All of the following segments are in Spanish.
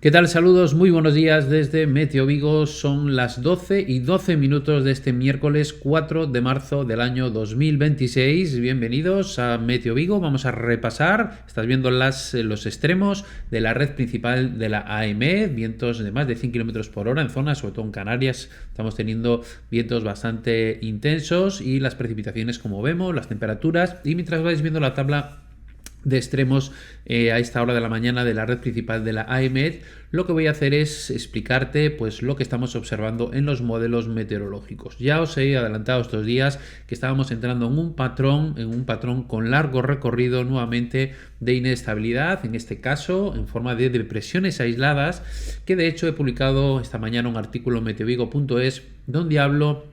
¿Qué tal? Saludos, muy buenos días desde Meteo Vigo. Son las 12 y 12 minutos de este miércoles 4 de marzo del año 2026. Bienvenidos a Meteo Vigo. Vamos a repasar, estás viendo los extremos de la red principal de la AEMET, vientos de más de 100 km por hora en zonas, sobre todo en Canarias. Estamos teniendo vientos bastante intensos y las precipitaciones, como vemos, las temperaturas. Y mientras vais viendo la tabla de extremos a esta hora de la mañana de la red principal de la AEMET, lo que voy a hacer es explicarte pues lo que estamos observando en los modelos meteorológicos. Ya os he adelantado estos días que estábamos entrando en un patrón con largo recorrido nuevamente de inestabilidad, en este caso en forma de depresiones aisladas, que de hecho he publicado esta mañana un artículo en meteovigo.es donde hablo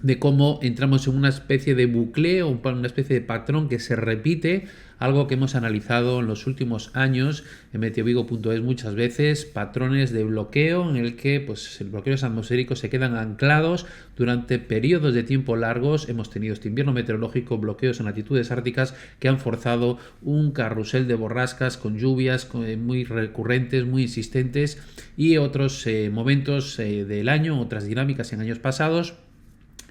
de cómo entramos en una especie de bucleo, una especie de patrón que se repite, algo que hemos analizado en los últimos años en meteovigo.es muchas veces, patrones de bloqueo en el que pues, los bloqueos atmosféricos se quedan anclados durante periodos de tiempo largos. Hemos tenido este invierno meteorológico, bloqueos en latitudes árticas que han forzado un carrusel de borrascas con lluvias muy recurrentes, muy insistentes, y otros momentos del año, otras dinámicas en años pasados.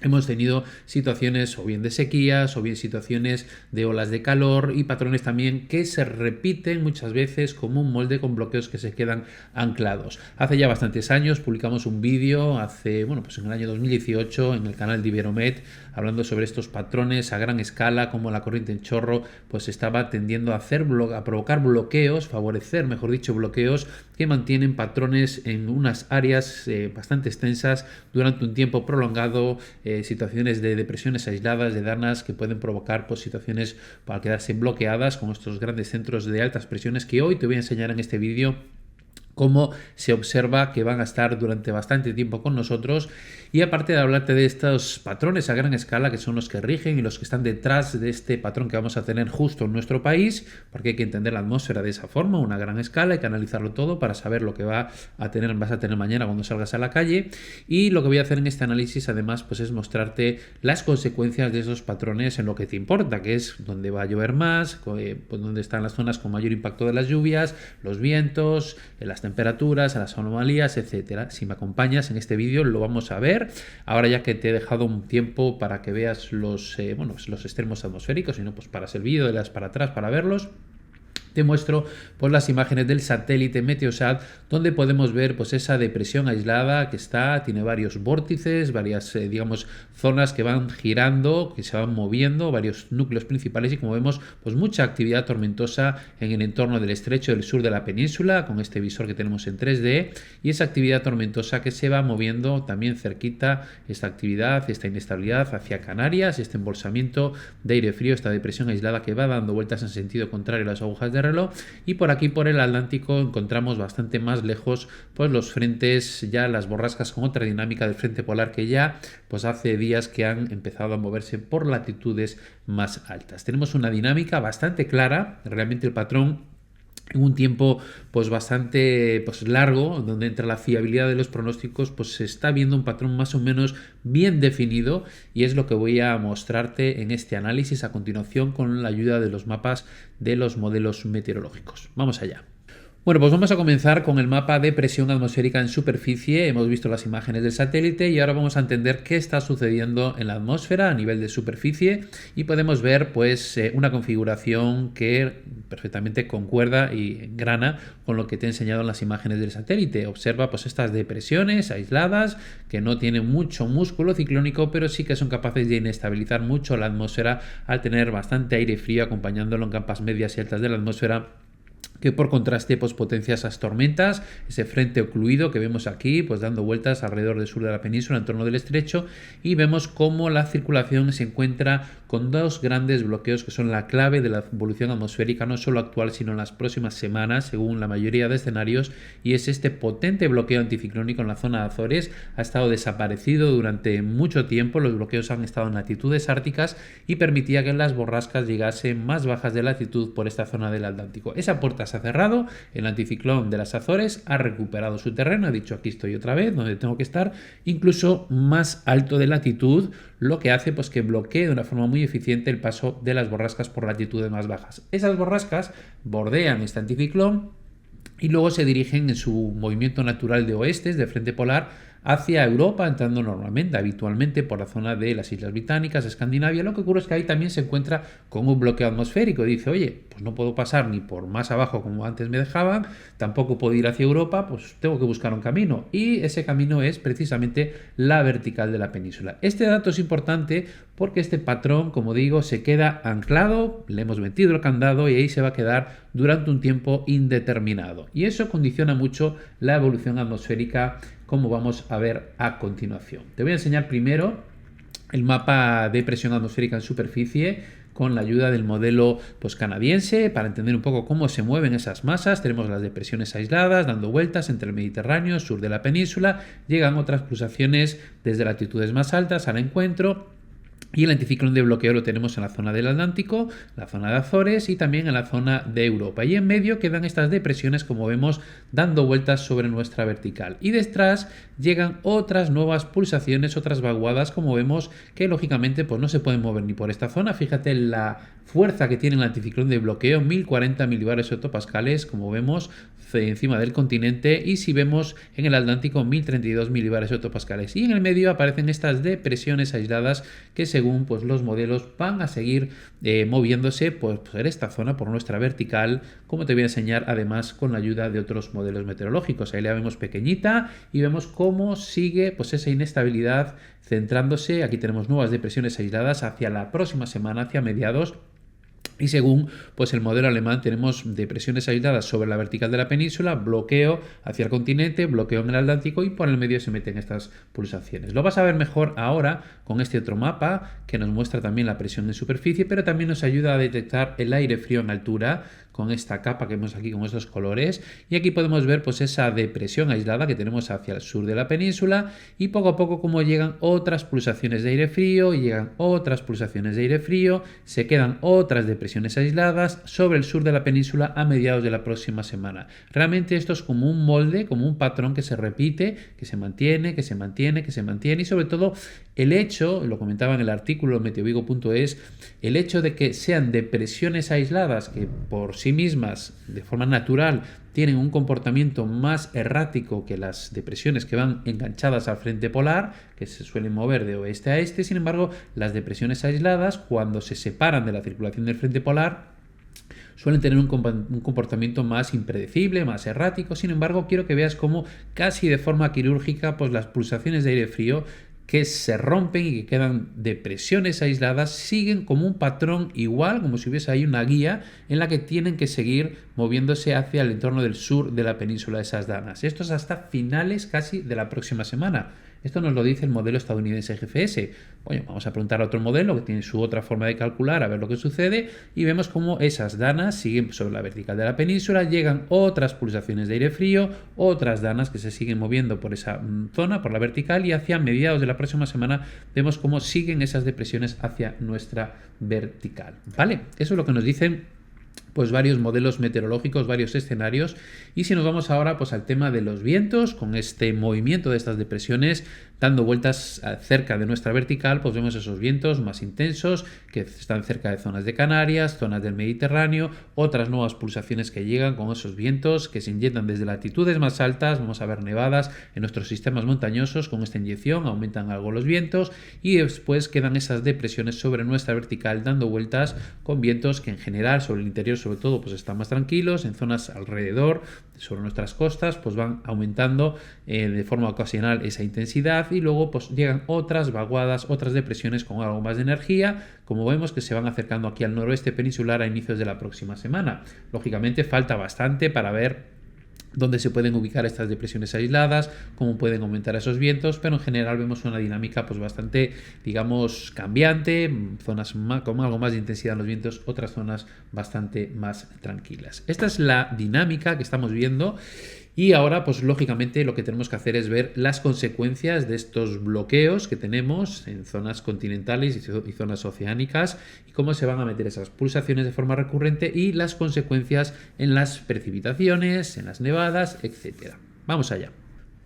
Hemos tenido situaciones o bien de sequías o bien situaciones de olas de calor y patrones también que se repiten muchas veces como un molde con bloqueos que se quedan anclados. Hace ya bastantes años publicamos un vídeo, pues en el año 2018 en el canal de Iberomet, hablando sobre estos patrones a gran escala, como la corriente en chorro pues estaba tendiendo a provocar bloqueos, favorecer, mejor dicho, bloqueos que mantienen patrones en unas áreas bastante extensas durante un tiempo prolongado, situaciones de depresiones aisladas, de danas que pueden provocar pues, situaciones para quedarse bloqueadas con estos grandes centros de altas presiones que hoy te voy a enseñar en este vídeo cómo se observa que van a estar durante bastante tiempo con nosotros. Y aparte de hablarte de estos patrones a gran escala, que son los que rigen y los que están detrás de este patrón que vamos a tener justo en nuestro país, porque hay que entender la atmósfera de esa forma, una gran escala, hay que analizarlo todo para saber lo que vas a tener mañana cuando salgas a la calle. Y lo que voy a hacer en este análisis además pues es mostrarte las consecuencias de esos patrones en lo que te importa, que es dónde va a llover más, pues dónde están las zonas con mayor impacto de las lluvias, los vientos, las temperaturas, las anomalías, etcétera. Si me acompañas en este vídeo lo vamos a ver. Ahora ya que te he dejado un tiempo para que veas los extremos atmosféricos, y no pues paras el vídeo, le das para atrás para verlos. Te muestro pues, las imágenes del satélite Meteosat, donde podemos ver pues, esa depresión aislada que tiene varios vórtices, varias zonas que van girando, que se van moviendo, varios núcleos principales, y como vemos pues mucha actividad tormentosa en el entorno del estrecho del sur de la península, con este visor que tenemos en 3D, y esa actividad tormentosa que se va moviendo también cerquita, esta actividad, esta inestabilidad hacia Canarias, este embolsamiento de aire frío, esta depresión aislada que va dando vueltas en sentido contrario a las agujas de reloj. Y por aquí por el Atlántico encontramos bastante más lejos pues los frentes, ya las borrascas con otra dinámica del frente polar que ya pues hace días que han empezado a moverse por latitudes más altas. Tenemos una dinámica bastante clara, realmente el patrón en un tiempo pues bastante pues largo, donde entre la fiabilidad de los pronósticos pues se está viendo un patrón más o menos bien definido, y es lo que voy a mostrarte en este análisis a continuación con la ayuda de los mapas de los modelos meteorológicos. Vamos allá. Bueno, pues vamos a comenzar con el mapa de presión atmosférica en superficie. Hemos visto las imágenes del satélite y ahora vamos a entender qué está sucediendo en la atmósfera a nivel de superficie, y podemos ver pues una configuración que perfectamente concuerda y engrana con lo que te he enseñado en las imágenes del satélite. Observa pues estas depresiones aisladas que no tienen mucho músculo ciclónico, pero sí que son capaces de inestabilizar mucho la atmósfera al tener bastante aire frío acompañándolo en capas medias y altas de la atmósfera, que por contraste pues potencia esas tormentas, ese frente ocluido que vemos aquí pues dando vueltas alrededor del sur de la península en torno del estrecho, y vemos cómo la circulación se encuentra con dos grandes bloqueos que son la clave de la evolución atmosférica, no solo actual sino en las próximas semanas según la mayoría de escenarios, y es este potente bloqueo anticiclónico en la zona de Azores. Ha estado desaparecido durante mucho tiempo, los bloqueos han estado en latitudes árticas y permitía que las borrascas llegasen más bajas de latitud por esta zona del Atlántico. Esa puerta se ha cerrado, el anticiclón de las Azores ha recuperado su terreno, ha dicho aquí estoy otra vez donde tengo que estar, incluso más alto de latitud, lo que hace pues que bloquee de una forma muy eficiente el paso de las borrascas por latitudes más bajas. Esas borrascas bordean este anticiclón y luego se dirigen en su movimiento natural de oestes, de frente polar, hacia Europa, entrando normalmente, habitualmente por la zona de las Islas Británicas, Escandinavia. Lo que ocurre es que ahí también se encuentra con un bloqueo atmosférico. Dice, oye, pues no puedo pasar ni por más abajo como antes me dejaban, tampoco puedo ir hacia Europa, pues tengo que buscar un camino. Y ese camino es precisamente la vertical de la península. Este dato es importante porque este patrón, como digo, se queda anclado, le hemos metido el candado y ahí se va a quedar durante un tiempo indeterminado. Y eso condiciona mucho la evolución atmosférica, como vamos a ver a continuación. Te voy a enseñar primero el mapa de presión atmosférica en superficie con la ayuda del modelo canadiense para entender un poco cómo se mueven esas masas. Tenemos las depresiones aisladas dando vueltas entre el Mediterráneo, sur de la península. Llegan otras pulsaciones desde latitudes más altas al encuentro. Y el anticiclón de bloqueo lo tenemos en la zona del Atlántico, la zona de Azores y también en la zona de Europa. Y en medio quedan estas depresiones, como vemos, dando vueltas sobre nuestra vertical. Y detrás llegan otras nuevas pulsaciones, otras vaguadas, como vemos, que lógicamente pues no se pueden mover ni por esta zona. Fíjate la fuerza que tiene el anticiclón de bloqueo, 1040 milibares hectopascales, como vemos, encima del continente, y si vemos en el Atlántico 1032 milibares hectopascales. Y en el medio aparecen estas depresiones aisladas que según pues los modelos van a seguir moviéndose por esta zona, por nuestra vertical, como te voy a enseñar además con la ayuda de otros modelos meteorológicos. Ahí la vemos pequeñita y vemos cómo sigue pues esa inestabilidad centrándose. Aquí tenemos nuevas depresiones aisladas hacia la próxima semana, hacia mediados. Y según pues el modelo alemán tenemos depresiones aisladas sobre la vertical de la península, bloqueo hacia el continente, bloqueo en el Atlántico y por el medio se meten estas pulsaciones. Lo vas a ver mejor ahora con este otro mapa que nos muestra también la presión en superficie, pero también nos ayuda a detectar el aire frío en altura con esta capa que vemos aquí con estos colores. Y aquí podemos ver pues esa depresión aislada que tenemos hacia el sur de la península y poco a poco como llegan otras pulsaciones de aire frío y llegan otras pulsaciones de aire frío, se quedan otras depresiones aisladas sobre el sur de la península a mediados de la próxima semana. Realmente esto es como un molde, como un patrón que se repite, que se mantiene, que se mantiene, que se mantiene, y sobre todo el hecho, lo comentaba en el artículo meteovigo.es, el hecho de que sean depresiones aisladas que por sí mismas, de forma natural, tienen un comportamiento más errático que las depresiones que van enganchadas al frente polar, que se suelen mover de oeste a este. Sin embargo, las depresiones aisladas, cuando se separan de la circulación del frente polar, suelen tener un comportamiento más impredecible, más errático. Sin embargo, quiero que veas cómo casi de forma quirúrgica pues las pulsaciones de aire frío que se rompen y que quedan depresiones aisladas siguen como un patrón igual, como si hubiese ahí una guía en la que tienen que seguir moviéndose hacia el entorno del sur de la península de esas danas. Esto es hasta finales casi de la próxima semana. Esto nos lo dice el modelo estadounidense GFS. Bueno, vamos a preguntar a otro modelo que tiene su otra forma de calcular, a ver lo que sucede, y vemos cómo esas danas siguen sobre la vertical de la península, llegan otras pulsaciones de aire frío, otras danas que se siguen moviendo por esa zona, por la vertical, y hacia mediados de la próxima semana vemos cómo siguen esas depresiones hacia nuestra vertical. ¿Vale? Eso es lo que nos dicen pues varios modelos meteorológicos, varios escenarios. Y si nos vamos ahora pues al tema de los vientos, con este movimiento de estas depresiones dando vueltas cerca de nuestra vertical, pues vemos esos vientos más intensos que están cerca de zonas de Canarias, zonas del Mediterráneo, otras nuevas pulsaciones que llegan con esos vientos que se inyectan desde latitudes más altas. Vamos a ver nevadas en nuestros sistemas montañosos con esta inyección, aumentan algo los vientos y después quedan esas depresiones sobre nuestra vertical dando vueltas con vientos que en general sobre el interior sobre todo pues están más tranquilos, en zonas alrededor sobre nuestras costas pues van aumentando de forma ocasional esa intensidad y luego pues llegan otras vaguadas, otras depresiones con algo más de energía, como vemos que se van acercando aquí al noroeste peninsular a inicios de la próxima semana. Lógicamente falta bastante para ver dónde se pueden ubicar estas depresiones aisladas, cómo pueden aumentar esos vientos, pero en general vemos una dinámica pues bastante, digamos, cambiante, zonas con algo más de intensidad en los vientos, otras zonas bastante más tranquilas. Esta es la dinámica que estamos viendo. Y ahora, pues lógicamente lo que tenemos que hacer es ver las consecuencias de estos bloqueos que tenemos en zonas continentales y zonas oceánicas y cómo se van a meter esas pulsaciones de forma recurrente y las consecuencias en las precipitaciones, en las nevadas, etc. Vamos allá.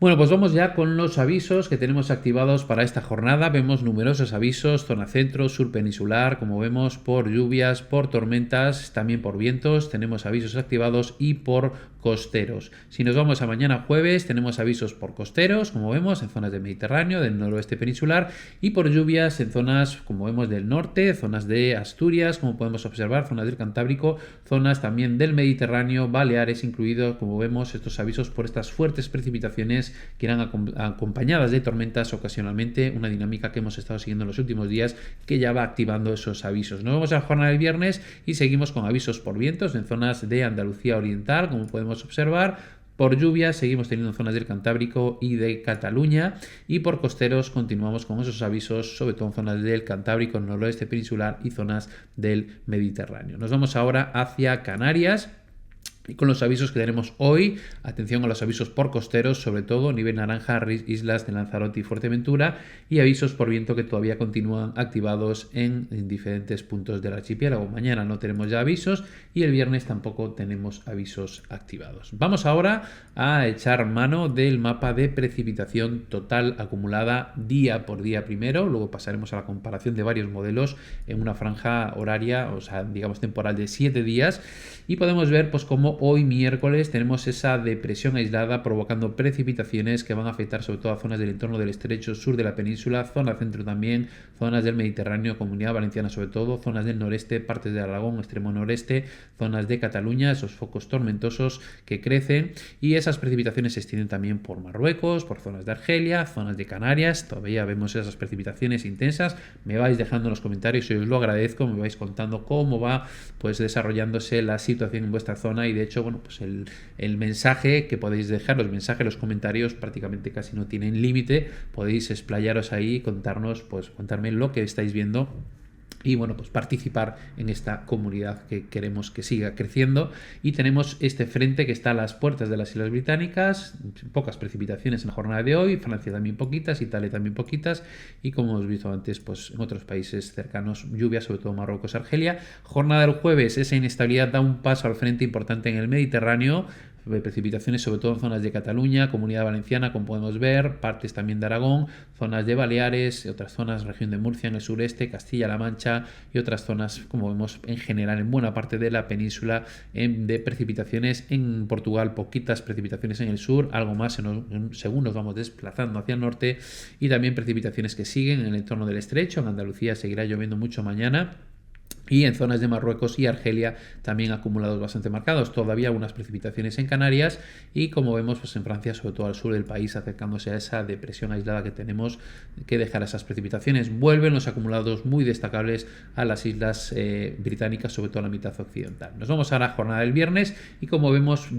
Bueno, pues vamos ya con los avisos que tenemos activados para esta jornada. Vemos numerosos avisos, zona centro, sur peninsular, como vemos, por lluvias, por tormentas, también por vientos. Tenemos avisos activados y por costeros. Si nos vamos a mañana jueves, tenemos avisos por costeros, como vemos, en zonas del Mediterráneo, del noroeste peninsular, y por lluvias en zonas, como vemos, del norte, zonas de Asturias, como podemos observar, zonas del Cantábrico, zonas también del Mediterráneo, Baleares incluidos, como vemos, estos avisos por estas fuertes precipitaciones que irán acompañadas de tormentas ocasionalmente, una dinámica que hemos estado siguiendo en los últimos días que ya va activando esos avisos. Nos vamos a la jornada del viernes y seguimos con avisos por vientos en zonas de Andalucía Oriental, como podemos observar. Por lluvias seguimos teniendo zonas del Cantábrico y de Cataluña, y por costeros continuamos con esos avisos, sobre todo en zonas del Cantábrico, noroeste peninsular y zonas del Mediterráneo. Nos vamos ahora hacia Canarias. Y con los avisos que tenemos hoy, atención a los avisos por costeros, sobre todo nivel naranja, islas de Lanzarote y Fuerteventura, y avisos por viento que todavía continúan activados en diferentes puntos del archipiélago. Mañana no tenemos ya avisos y el viernes tampoco tenemos avisos activados. Vamos ahora a echar mano del mapa de precipitación total acumulada día por día primero, luego pasaremos a la comparación de varios modelos en una franja horaria, o sea, digamos temporal de 7 días, y podemos ver pues cómo hoy miércoles tenemos esa depresión aislada provocando precipitaciones que van a afectar sobre todo a zonas del entorno del estrecho sur de la península, zona centro también, zonas del Mediterráneo, Comunidad Valenciana sobre todo, zonas del noreste, partes de Aragón, extremo noreste, zonas de Cataluña, esos focos tormentosos que crecen, y esas precipitaciones se extienden también por Marruecos, por zonas de Argelia, zonas de Canarias. Todavía vemos esas precipitaciones intensas. Me vais dejando en los comentarios y os lo agradezco, me vais contando cómo va pues desarrollándose la situación en vuestra zona, y de hecho, bueno, pues el mensaje que podéis dejar, los mensajes, los comentarios prácticamente casi no tienen límite, podéis explayaros ahí y contarme lo que estáis viendo y bueno, pues participar en esta comunidad que queremos que siga creciendo. Y tenemos este frente que está a las puertas de las Islas Británicas, pocas precipitaciones en la jornada de hoy, Francia también poquitas, Italia también poquitas, y como hemos visto antes, pues en otros países cercanos lluvia, sobre todo Marruecos, Argelia. Jornada del jueves, esa inestabilidad da un paso al frente importante en el Mediterráneo, precipitaciones sobre todo en zonas de Cataluña, Comunidad Valenciana, como podemos ver, partes también de Aragón, zonas de Baleares, otras zonas, región de Murcia en el sureste, Castilla-La Mancha y otras zonas, como vemos en general en buena parte de la península, de precipitaciones en Portugal, poquitas precipitaciones en el sur, algo más según nos vamos desplazando hacia el norte, y también precipitaciones que siguen en el entorno del estrecho. En Andalucía seguirá lloviendo mucho mañana, y en zonas de Marruecos y Argelia también acumulados bastante marcados. Todavía algunas precipitaciones en Canarias, y como vemos pues en Francia, sobre todo al sur del país, acercándose a esa depresión aislada que tenemos que dejar esas precipitaciones. Vuelven los acumulados muy destacables a las islas británicas, sobre todo a la mitad occidental. Nos vamos a la jornada del viernes, y como vemos,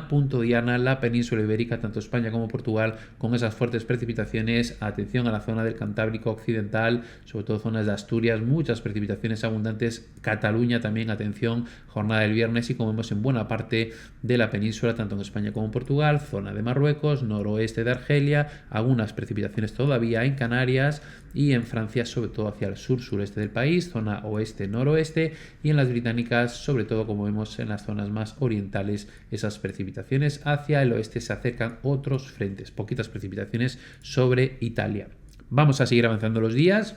punto diana, la península ibérica, tanto España como Portugal, con esas fuertes precipitaciones. Atención a la zona del Cantábrico occidental, sobre todo zonas de Asturias, muchas precipitaciones abundantes. Cataluña también, atención, jornada del viernes, y como vemos en buena parte de la península, tanto en España como en Portugal, zona de Marruecos, noroeste de Argelia, algunas precipitaciones todavía en Canarias, y en Francia sobre todo hacia el sur-sureste del país, zona oeste-noroeste, y en las británicas sobre todo, como vemos en las zonas más orientales, esas precipitaciones. Hacia el oeste se acercan otros frentes, poquitas precipitaciones sobre Italia. Vamos a seguir avanzando los días.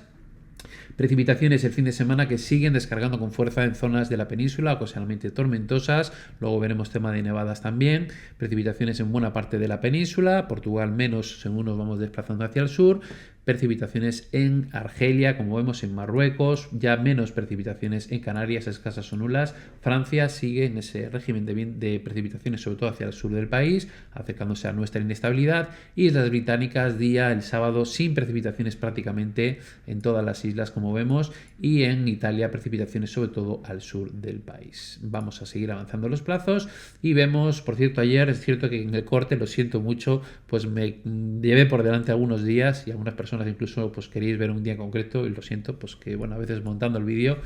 Precipitaciones el fin de semana que siguen descargando con fuerza en zonas de la península, ocasionalmente tormentosas. Luego veremos tema de nevadas también. Precipitaciones en buena parte de la península, Portugal menos según nos vamos desplazando hacia el sur. Precipitaciones en Argelia, como vemos en Marruecos, ya menos precipitaciones en Canarias, escasas o nulas. Francia sigue en ese régimen de precipitaciones, sobre todo hacia el sur del país, acercándose a nuestra inestabilidad. Islas Británicas, día el sábado sin precipitaciones prácticamente en todas las islas, como vemos, y en Italia precipitaciones sobre todo al sur del país. Vamos a seguir avanzando los plazos, y vemos, por cierto, ayer es cierto que en el corte, lo siento mucho, pues me llevé por delante algunos días, y algunas personas incluso pues queréis ver un día concreto, y lo siento, pues que bueno, a veces montando el vídeo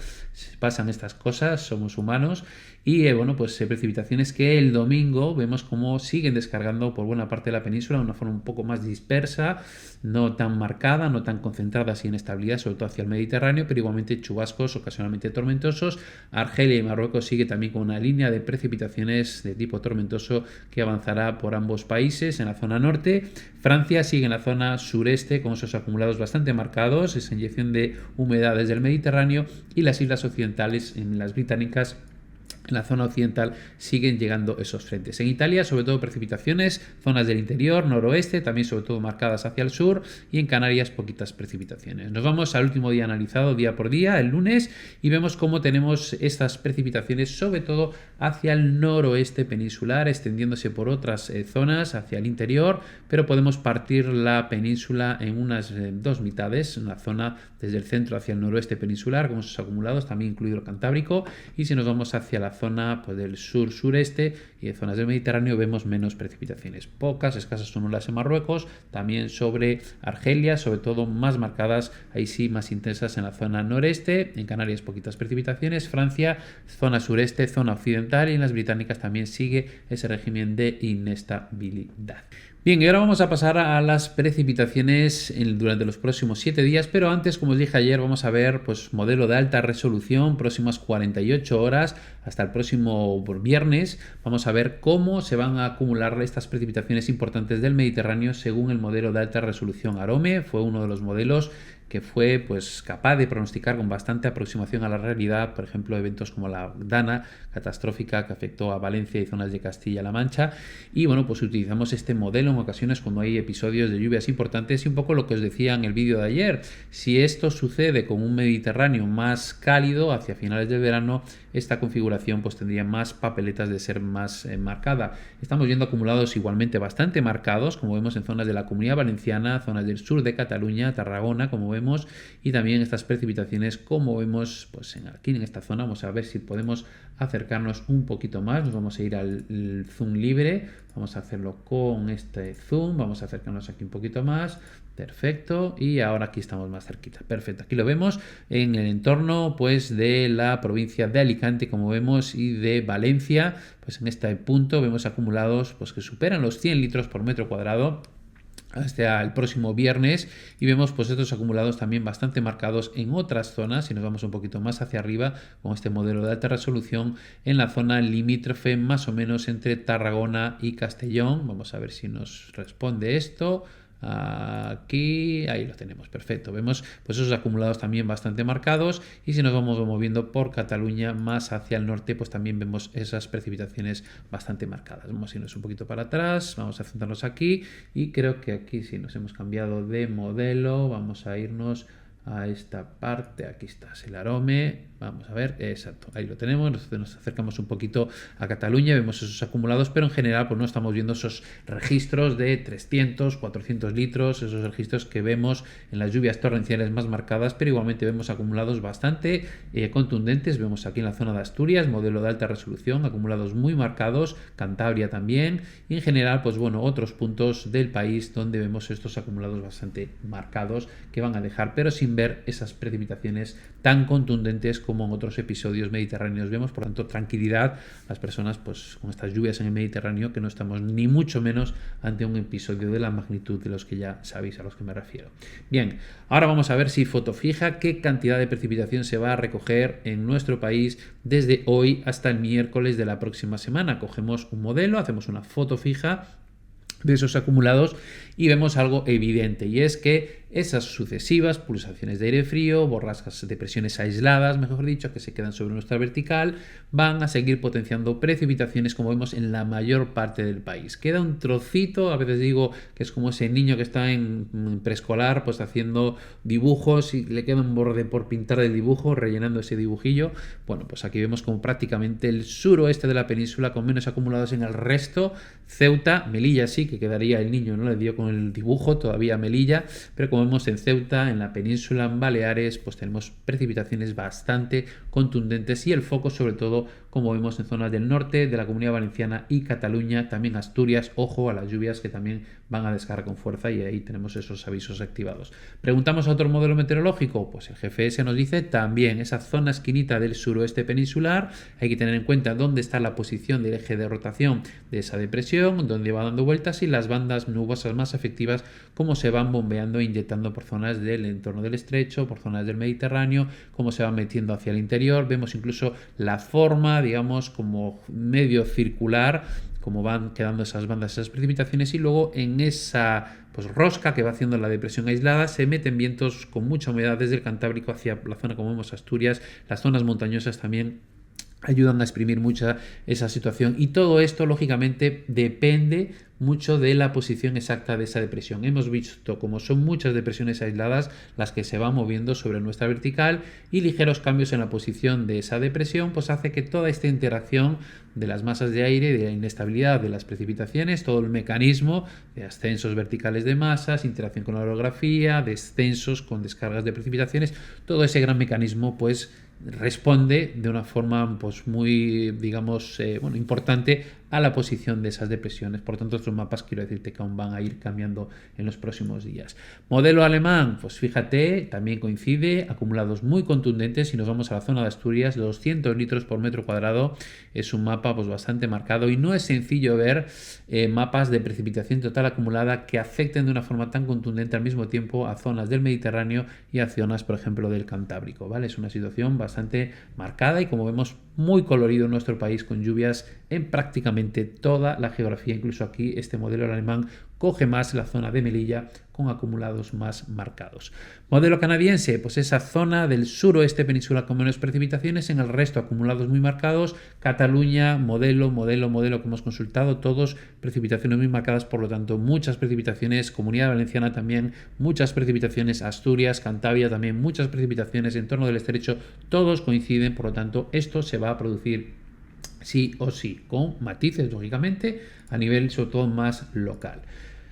pasan estas cosas, somos humanos. Y bueno, pues precipitaciones que el domingo vemos cómo siguen descargando por buena parte de la península de una forma un poco más dispersa, no tan marcada, no tan concentrada así en estabilidad, sobre todo hacia el Mediterráneo, pero igualmente chubascos ocasionalmente tormentosos. Argelia y Marruecos sigue también con una línea de precipitaciones de tipo tormentoso que avanzará por ambos países en la zona norte. Francia sigue en la zona sureste con esos acumulados bastante marcados, esa inyección de humedad desde el Mediterráneo, y las islas occidentales en las británicas En la zona occidental siguen llegando esos frentes. En Italia, sobre todo precipitaciones, zonas del interior, noroeste, también sobre todo marcadas hacia el sur, y en Canarias poquitas precipitaciones. Nos vamos al último día analizado día por día, el lunes, y vemos cómo tenemos estas precipitaciones sobre todo hacia el noroeste peninsular, extendiéndose por otras zonas hacia el interior, pero podemos partir la península en unas dos mitades, una zona desde el centro hacia el noroeste peninsular, con esos acumulados, también incluido el Cantábrico, y si nos vamos hacia la zona pues, del sur-sureste y de zonas del Mediterráneo vemos menos precipitaciones, pocas, escasas son las en Marruecos, también sobre Argelia, sobre todo más marcadas, ahí sí más intensas en la zona noreste, en Canarias poquitas precipitaciones, Francia, zona sureste, zona occidental, y en las británicas también sigue ese régimen de inestabilidad. Bien, y ahora vamos a pasar a las precipitaciones durante los próximos 7 días, pero antes, como os dije ayer, vamos a ver pues, modelo de alta resolución, próximas 48 horas hasta el próximo viernes. Vamos a ver cómo se van a acumular estas precipitaciones importantes del Mediterráneo según el modelo de alta resolución AROME. Fue uno de los modelos que fue pues, capaz de pronosticar con bastante aproximación a la realidad, por ejemplo, eventos como la Dana catastrófica que afectó a Valencia y zonas de Castilla-La Mancha. Y bueno, pues utilizamos este modelo en ocasiones cuando hay episodios de lluvias importantes y un poco lo que os decía en el vídeo de ayer. Si esto sucede con un Mediterráneo más cálido hacia finales del verano, esta configuración pues tendría más papeletas de ser más marcada. Estamos viendo acumulados igualmente bastante marcados, como vemos en zonas de la Comunidad Valenciana, zonas del sur de Cataluña, Tarragona, como vemos, y también estas precipitaciones, como vemos pues aquí en esta zona. Vamos a ver si podemos acercarnos un poquito más. Nos vamos a ir al zoom libre, vamos a hacerlo con este zoom, vamos a acercarnos aquí un poquito más. Perfecto, y ahora aquí estamos más cerquita. Perfecto, aquí lo vemos en el entorno pues de la provincia de Alicante, como vemos, y de Valencia. Pues en este punto vemos acumulados pues que superan los 100 litros por metro cuadrado hasta el próximo viernes, y vemos pues estos acumulados también bastante marcados en otras zonas. Si nos vamos un poquito más hacia arriba con este modelo de alta resolución en la zona limítrofe más o menos entre Tarragona y Castellón. Vamos a ver si nos responde esto. Aquí, ahí lo tenemos, perfecto. Vemos pues esos acumulados también bastante marcados, y si nos vamos moviendo por Cataluña más hacia el norte, pues también vemos esas precipitaciones bastante marcadas. Vamos a irnos un poquito para atrás, vamos a centrarnos aquí, y creo que aquí sí nos hemos cambiado de modelo. Vamos a irnos a esta parte, aquí está el AROME, vamos a ver, exacto, ahí lo tenemos. Nos acercamos un poquito a Cataluña, vemos esos acumulados, pero en general pues no estamos viendo esos registros de 300, 400 litros, esos registros que vemos en las lluvias torrenciales más marcadas, pero igualmente vemos acumulados bastante contundentes. Vemos aquí en la zona de Asturias, modelo de alta resolución, acumulados muy marcados, Cantabria también, y en general pues bueno, otros puntos del país donde vemos estos acumulados bastante marcados que van a dejar, pero sin ver esas precipitaciones tan contundentes como en otros episodios mediterráneos vemos. Por tanto, tranquilidad las personas pues con estas lluvias en el Mediterráneo, que no estamos ni mucho menos ante un episodio de la magnitud de los que ya sabéis a los que me refiero. Bien, ahora vamos a ver si foto fija qué cantidad de precipitación se va a recoger en nuestro país desde hoy hasta el miércoles de la próxima semana. Cogemos un modelo, hacemos una foto fija de esos acumulados y vemos algo evidente, y es que esas sucesivas pulsaciones de aire frío, borrascas de presiones aisladas, mejor dicho, que se quedan sobre nuestra vertical, van a seguir potenciando precipitaciones, como vemos, en la mayor parte del país. Queda un trocito, a veces digo que es como ese niño que está en preescolar pues haciendo dibujos y le queda un borde por pintar del dibujo, rellenando ese dibujillo. Bueno, pues aquí vemos como prácticamente el suroeste de la península con menos acumulados en el resto. Ceuta, Melilla sí, que quedaría el niño, no le dio con el dibujo todavía Melilla, pero como vemos en Ceuta, en la península, en Baleares, pues tenemos precipitaciones bastante contundentes, y el foco sobre todo, como vemos, en zonas del norte de la Comunidad Valenciana y Cataluña, también Asturias. Ojo a las lluvias que también van a descargar con fuerza, y ahí tenemos esos avisos activados. Preguntamos a otro modelo meteorológico, pues el GFS nos dice también esa zona esquinita del suroeste peninsular. Hay que tener en cuenta dónde está la posición del eje de rotación de esa depresión, dónde va dando vueltas, y las bandas nubosas más efectivas, cómo se van bombeando e inyectando por zonas del entorno del estrecho, por zonas del Mediterráneo, cómo se van metiendo hacia el interior. Vemos incluso la forma, digamos, como medio circular, cómo van quedando esas bandas, esas precipitaciones, y luego en esa pues rosca que va haciendo la depresión aislada se meten vientos con mucha humedad desde el Cantábrico hacia la zona, como vemos, Asturias, las zonas montañosas también ayudan a exprimir mucha esa situación, y todo esto lógicamente depende mucho de la posición exacta de esa depresión. Hemos visto como son muchas depresiones aisladas las que se van moviendo sobre nuestra vertical, y ligeros cambios en la posición de esa depresión pues hace que toda esta interacción de las masas de aire, de la inestabilidad de las precipitaciones, todo el mecanismo de ascensos verticales de masas, interacción con la orografía, descensos con descargas de precipitaciones, todo ese gran mecanismo pues responde de una forma pues muy, digamos, importante a la posición de esas depresiones. Por tanto, estos mapas quiero decirte que aún van a ir cambiando en los próximos días. Modelo alemán, pues fíjate, también coincide, acumulados muy contundentes. Si nos vamos a la zona de Asturias, 200 litros por metro cuadrado es un mapa pues bastante marcado, y no es sencillo ver mapas de precipitación total acumulada que afecten de una forma tan contundente al mismo tiempo a zonas del Mediterráneo y a zonas, por ejemplo, del Cantábrico, ¿vale? Es una situación bastante marcada y, como vemos, muy colorido en nuestro país, con lluvias en prácticamente toda la geografía. Incluso aquí este modelo alemán coge más la zona de Melilla, con acumulados más marcados. Modelo canadiense, pues esa zona del suroeste peninsular con menos precipitaciones, en el resto acumulados muy marcados. Cataluña, modelo que hemos consultado, todos precipitaciones muy marcadas, por lo tanto muchas precipitaciones. Comunidad Valenciana también muchas precipitaciones, Asturias, Cantabria también muchas precipitaciones, en torno del estrecho todos coinciden, por lo tanto esto se va a producir sí o sí, con matices lógicamente a nivel sobre todo más local.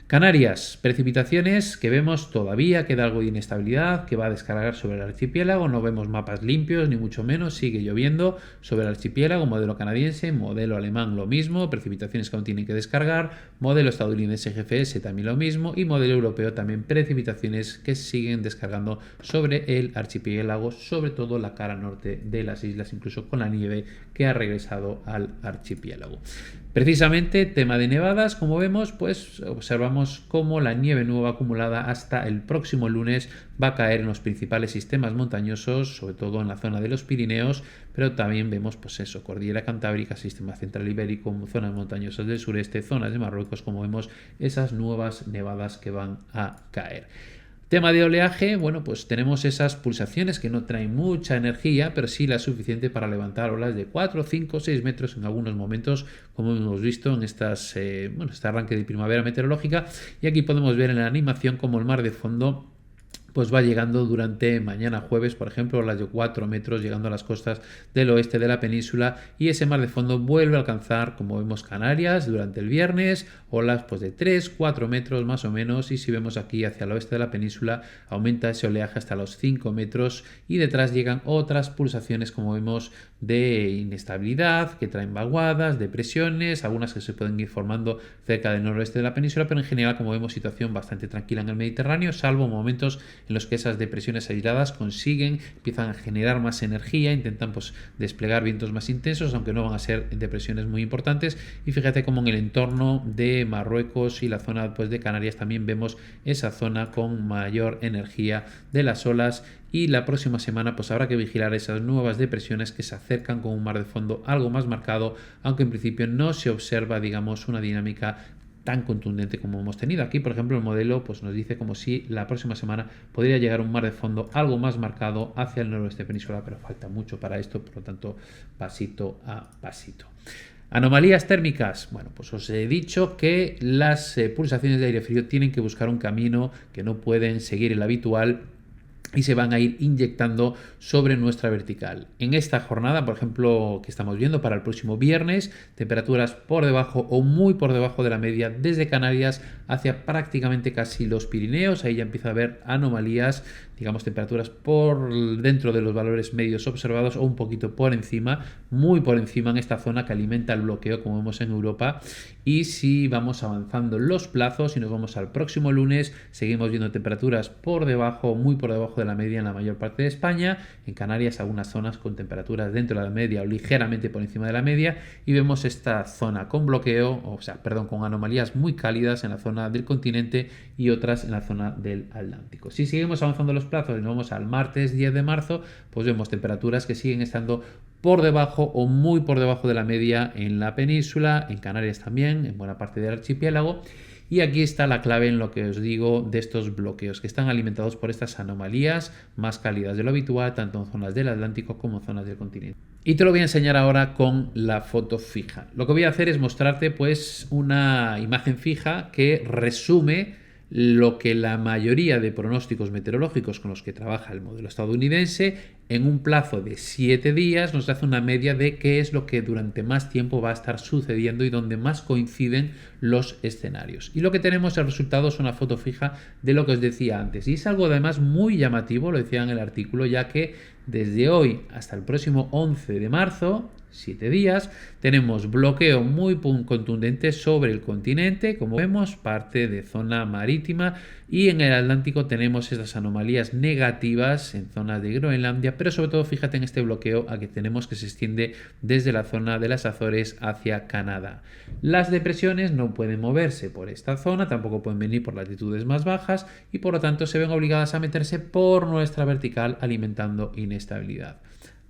Canarias, precipitaciones que vemos todavía, queda algo de inestabilidad que va a descargar sobre el archipiélago, no vemos mapas limpios ni mucho menos, sigue lloviendo sobre el archipiélago. Modelo canadiense, modelo alemán lo mismo, precipitaciones que aún tienen que descargar, modelo estadounidense GFS también lo mismo, y modelo europeo también precipitaciones que siguen descargando sobre el archipiélago, sobre todo la cara norte de las islas, incluso con la nieve que ha regresado al archipiélago. Precisamente, tema de nevadas, como vemos, pues observamos cómo la nieve nueva acumulada hasta el próximo lunes va a caer en los principales sistemas montañosos, sobre todo en la zona de los Pirineos, pero también vemos pues eso, cordillera cantábrica, sistema central ibérico, zonas montañosas del sureste, zonas de Marruecos, como vemos esas nuevas nevadas que van a caer. Tema de oleaje, bueno, pues tenemos esas pulsaciones que no traen mucha energía, pero sí la suficiente para levantar olas de 4, 5, 6 metros en algunos momentos, como hemos visto en este arranque de primavera meteorológica. Y aquí podemos ver en la animación cómo el mar de fondo pues va llegando durante mañana jueves, por ejemplo, olas de 4 metros llegando a las costas del oeste de la península, y ese mar de fondo vuelve a alcanzar, como vemos, Canarias durante el viernes, olas pues de 3, 4 metros más o menos, y si vemos aquí hacia el oeste de la península aumenta ese oleaje hasta los 5 metros, y detrás llegan otras pulsaciones, como vemos, de inestabilidad que traen vaguadas, depresiones, algunas que se pueden ir formando cerca del noroeste de la península, pero en general, como vemos, situación bastante tranquila en el Mediterráneo, salvo momentos en los que esas depresiones aisladas empiezan a generar más energía, intentan pues desplegar vientos más intensos, aunque no van a ser depresiones muy importantes. Y fíjate cómo en el entorno de Marruecos y la zona pues de Canarias también vemos esa zona con mayor energía de las olas, y la próxima semana pues habrá que vigilar esas nuevas depresiones que se acercan con un mar de fondo algo más marcado, aunque en principio no se observa, digamos, una dinámica tan contundente como hemos tenido. Aquí, por ejemplo, el modelo pues nos dice como si la próxima semana podría llegar un mar de fondo algo más marcado hacia el noroeste peninsular, pero falta mucho para esto, por lo tanto, pasito a pasito. Anomalías térmicas. Bueno, pues os he dicho que las pulsaciones de aire frío tienen que buscar un camino, que no pueden seguir el habitual, y se van a ir inyectando sobre nuestra vertical. En esta jornada, por ejemplo, que estamos viendo para el próximo viernes, temperaturas por debajo o muy por debajo de la media desde Canarias hacia prácticamente casi los Pirineos. Ahí ya empieza a haber anomalías, digamos, temperaturas por dentro de los valores medios observados o un poquito por encima, muy por encima en esta zona que alimenta el bloqueo, como vemos en Europa. Y si vamos avanzando los plazos y nos vamos al próximo lunes, seguimos viendo temperaturas por debajo, muy por debajo de la media en la mayor parte de España. En Canarias algunas zonas con temperaturas dentro de la media o ligeramente por encima de la media, y vemos esta zona con bloqueo, con anomalías muy cálidas en la zona del continente y otras en la zona del Atlántico. Si seguimos avanzando los plazos y nos vamos al martes 10 de marzo, pues vemos temperaturas que siguen estando por debajo o muy por debajo de la media en la península, en Canarias también, en buena parte del archipiélago. Y aquí está la clave en lo que os digo de estos bloqueos, que están alimentados por estas anomalías más cálidas de lo habitual, tanto en zonas del Atlántico como en zonas del continente. Y te lo voy a enseñar ahora con la foto fija. Lo que voy a hacer es mostrarte pues una imagen fija que resume lo que la mayoría de pronósticos meteorológicos con los que trabaja el modelo estadounidense en un plazo de 7 días nos hace una media de qué es lo que durante más tiempo va a estar sucediendo y donde más coinciden los escenarios. Y lo que tenemos el resultado es una foto fija de lo que os decía antes. Y es algo además muy llamativo, lo decía en el artículo, ya que desde hoy hasta el próximo 11 de marzo, 7 días, tenemos bloqueo muy contundente sobre el continente, como vemos, parte de zona marítima, y en el Atlántico tenemos estas anomalías negativas en zonas de Groenlandia, pero sobre todo fíjate en este bloqueo a que tenemos que se extiende desde la zona de las Azores hacia Canadá. Las depresiones no pueden moverse por esta zona, tampoco pueden venir por latitudes más bajas y por lo tanto se ven obligadas a meterse por nuestra vertical alimentando inestabilidad.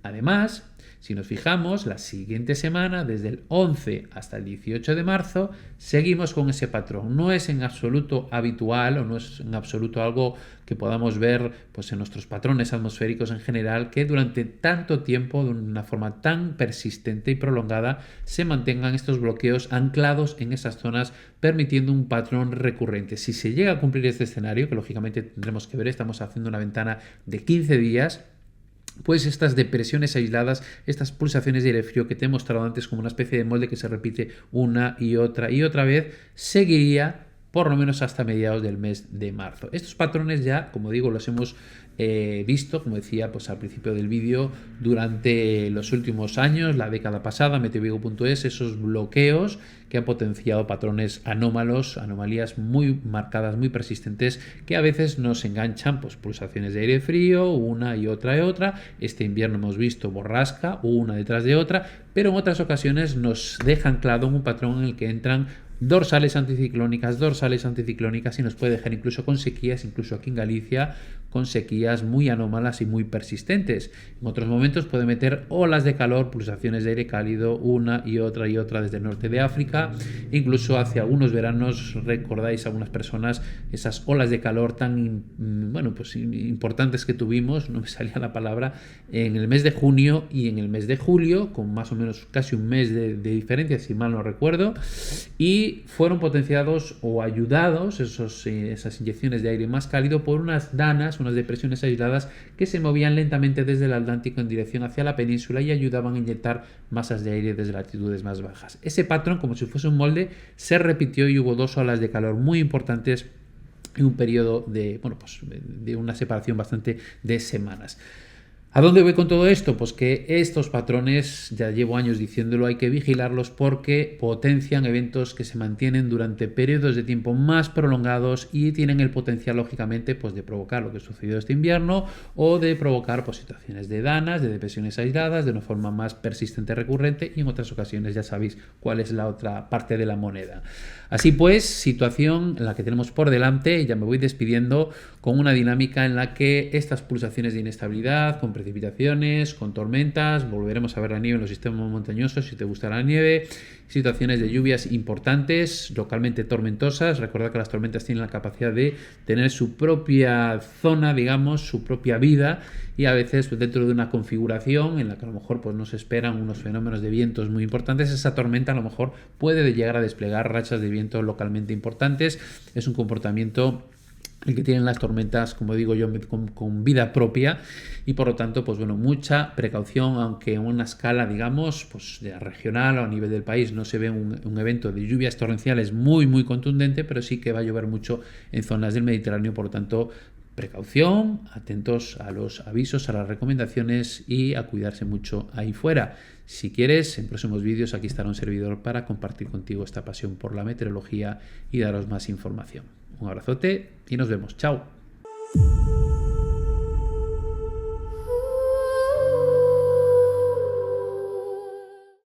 Además, si nos fijamos, la siguiente semana, desde el 11 hasta el 18 de marzo, seguimos con ese patrón. No es en absoluto habitual o no es en absoluto algo que podamos ver pues, en nuestros patrones atmosféricos en general, que durante tanto tiempo, de una forma tan persistente y prolongada, se mantengan estos bloqueos anclados en esas zonas, permitiendo un patrón recurrente. Si se llega a cumplir este escenario, que lógicamente tendremos que ver, estamos haciendo una ventana de 15 días, pues estas depresiones aisladas, estas pulsaciones de aire frío que te he mostrado antes como una especie de molde que se repite una y otra vez, seguiría por lo menos hasta mediados del mes de marzo. Estos patrones ya, como digo, los hemos visto, como decía pues al principio del vídeo, durante los últimos años, la década pasada, meteovigo.es, esos bloqueos que han potenciado patrones anómalos, anomalías muy marcadas, muy persistentes, que a veces nos enganchan, pues pulsaciones de aire frío, una y otra. Este invierno hemos visto borrasca, una detrás de otra, pero en otras ocasiones nos deja anclado en un patrón en el que entran dorsales anticiclónicas y nos puede dejar incluso con sequías, incluso aquí en Galicia, con sequías muy anómalas y muy persistentes. En otros momentos puede meter olas de calor, pulsaciones de aire cálido, una y otra desde el norte de África, incluso hacia algunos veranos, recordáis algunas personas esas olas de calor tan importantes que tuvimos, no me salía la palabra, en el mes de junio y en el mes de julio, con más o menos casi un mes de diferencia, si mal no recuerdo, y fueron potenciados o ayudados esas inyecciones de aire más cálido por unas danas, unas depresiones aisladas que se movían lentamente desde el Atlántico en dirección hacia la península y ayudaban a inyectar masas de aire desde latitudes más bajas. Ese patrón, como si fuese un molde, se repitió y hubo 2 olas de calor muy importantes en un periodo de una separación bastante de semanas. ¿A dónde voy con todo esto? Pues que estos patrones, ya llevo años diciéndolo, hay que vigilarlos porque potencian eventos que se mantienen durante periodos de tiempo más prolongados y tienen el potencial, lógicamente, pues de provocar lo que sucedió este invierno o de provocar pues, situaciones de danas, de depresiones aisladas, de una forma más persistente, recurrente, y en otras ocasiones ya sabéis cuál es la otra parte de la moneda. Así pues, situación en la que tenemos por delante, y ya me voy despidiendo, con una dinámica en la que estas pulsaciones de inestabilidad, con precipitaciones, con tormentas, volveremos a ver la nieve en los sistemas montañosos si te gusta la nieve, situaciones de lluvias importantes, localmente tormentosas. Recordad que las tormentas tienen la capacidad de tener su propia zona, digamos, su propia vida, y a veces pues, dentro de una configuración en la que a lo mejor pues, nos esperan unos fenómenos de vientos muy importantes, esa tormenta a lo mejor puede llegar a desplegar rachas de viento localmente importantes. Es un comportamiento el que tienen las tormentas, como digo yo, con vida propia, y por lo tanto, pues bueno, mucha precaución, aunque en una escala, digamos, pues de regional o a nivel del país no se ve un evento de lluvias torrenciales muy contundente, pero sí que va a llover mucho en zonas del Mediterráneo, por lo tanto, precaución, atentos a los avisos, a las recomendaciones y a cuidarse mucho ahí fuera. Si quieres, en próximos vídeos aquí estará un servidor para compartir contigo esta pasión por la meteorología y daros más información. Un abrazote y nos vemos. Chao.